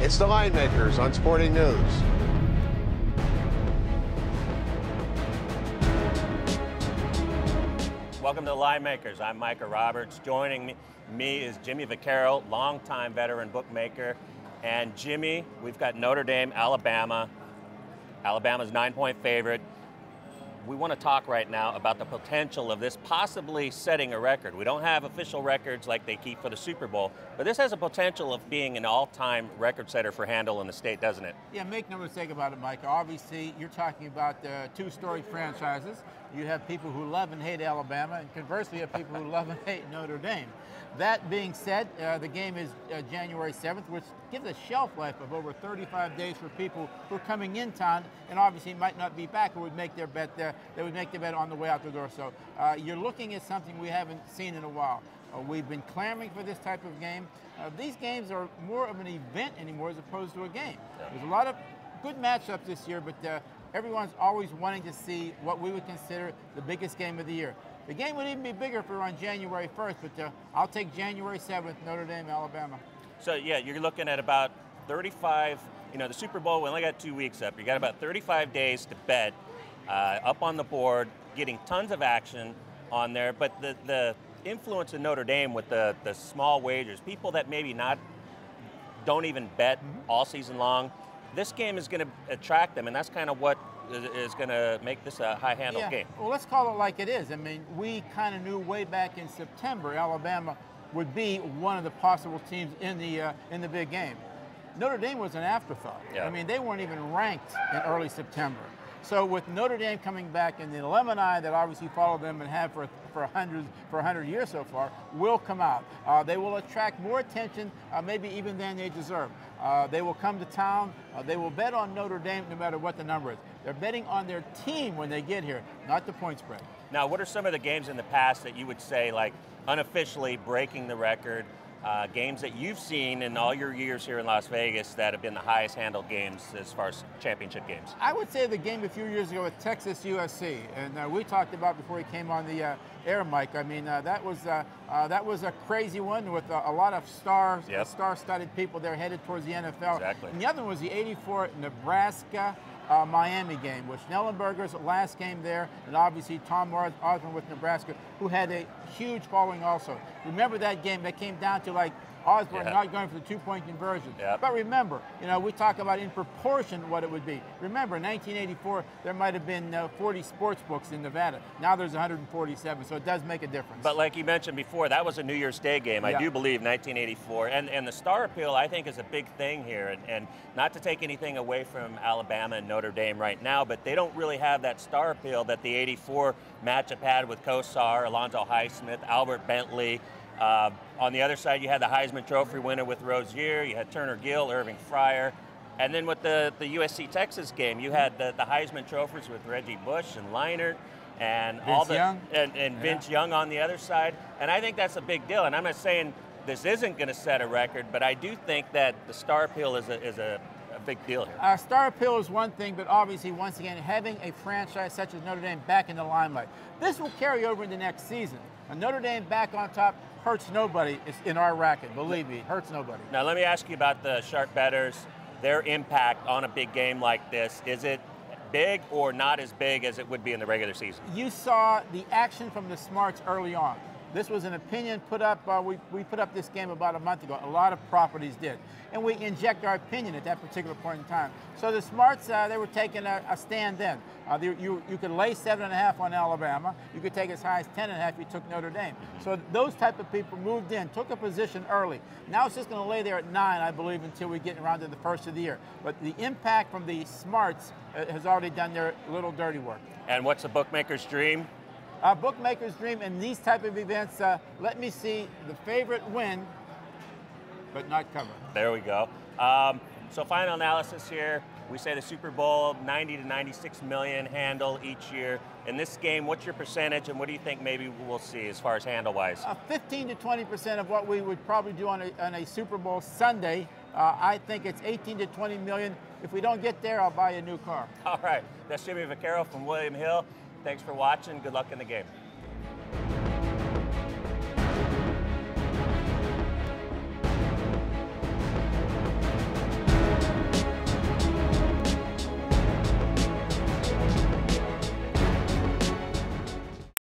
It's the Linemakers on Sporting News. Welcome to the Linemakers. I'm Micah Roberts. Joining me is Jimmy Vaccaro, longtime veteran bookmaker. And Jimmy, we've got Notre Dame, Alabama. Alabama's 9-point favorite. We want to talk right now about the potential of this possibly setting a record. We don't have official records like they keep for the Super Bowl, but this has a potential of being an all-time record setter for handle in the state, doesn't it? Yeah, make no mistake about it, Mike. Obviously, you're talking about two storied franchises. You have people who love and hate Alabama, and conversely, you have people who love and hate Notre Dame. That being said, the game is January 7th, which gives a shelf life of over 35 days for people who are coming in town and obviously might not be back or would make their bet there. They would make their bet on the way out the door. So you're looking at something we haven't seen in a while. We've been clamoring for this type of game. These games are more of an event anymore as opposed to a game. There's a lot of good matchups this year, but everyone's always wanting to see what we would consider the biggest game of the year. The game would even be bigger if we were on January 1st, but I'll take January 7th, Notre Dame, Alabama. So yeah, you're looking at about 35, the Super Bowl, we only got 2 weeks up. You got about 35 days to bet up on the board, getting tons of action on there, but the influence of Notre Dame with the small wagers, people that maybe don't even bet all season long, this game is going to attract them, and that's kind of what is going to make this a high-handle game. Well, let's call it like it is. I mean, we kind of knew way back in September Alabama would be one of the possible teams in the big game. Notre Dame was an afterthought. Yeah. I mean, they weren't even ranked in early September. So with Notre Dame coming back and the alumni that obviously followed them and have for 100 years so far will come out. They will attract more attention, maybe even than they deserve. They will come to town. They will bet on Notre Dame no matter what the number is. They're betting on their team when they get here, not the point spread. Now, what are some of the games in the past that you would say, like, unofficially breaking the record, games that you've seen in all your years here in Las Vegas that have been the highest handled games as far as championship games? I would say the game a few years ago with Texas USC, and we talked about before he came on the air, Mike. I mean, that was a crazy one with a lot of stars, Yep. Star-studded people there headed towards the NFL. Exactly. And the other one was the '84 Nebraska Miami game, with Schnellenberger's last game there, and obviously Tom Osborne with Nebraska, who had a huge following also. Remember that game? That came down to like Osborne not going for the two-point conversion. Yep. But remember, we talk about in proportion what it would be. Remember, in 1984, there might have been 40 sports books in Nevada. Now there's 147, so it does make a difference. But like you mentioned before, that was a New Year's Day game, I do believe, 1984. And the star appeal, I think, is a big thing here. And not to take anything away from Alabama and Notre Dame right now, but they don't really have that star appeal that the '84 matchup had with Kosar, Alonzo Highsmith, Albert Bentley. On the other side, you had the Heisman Trophy winner with Rozier, you had Turner Gill, Irving Fryer, and then with the USC-Texas game, you had the Heisman trophies with Reggie Bush and Leinart, and Vince Young on the other side, and I think that's a big deal. And I'm not saying this isn't going to set a record, but I do think that the star appeal is a big deal here. Star appeal is one thing, but obviously, once again, having a franchise such as Notre Dame back in the limelight, this will carry over into next season. And Notre Dame back on top hurts nobody in our racket. Believe me, it hurts nobody. Now, let me ask you about the sharp bettors, their impact on a big game like this. Is it big or not as big as it would be in the regular season? You saw the action from the smarts early on. This was an opinion put up, we put up this game about a month ago. A lot of properties did. And we inject our opinion at that particular point in time. So the smarts, they were taking a stand then. You could lay 7.5 on Alabama. You could take as high as 10.5 if you took Notre Dame. So those type of people moved in, took a position early. Now it's just going to lay there at 9, I believe, until we get around to the first of the year. But the impact from the smarts has already done their little dirty work. And what's a bookmaker's dream? Bookmaker's dream in these type of events, let me see the favorite win, but not cover. There we go. So final analysis here. We say the Super Bowl, 90 to 96 million handle each year. In this game, what's your percentage, and what do you think maybe we'll see as far as handle-wise? 15 to 20% of what we would probably do on a Super Bowl Sunday. I think it's 18 to 20 million. If we don't get there, I'll buy you a new car. All right. That's Jimmy Vaccaro from William Hill. Thanks for watching. Good luck in the game.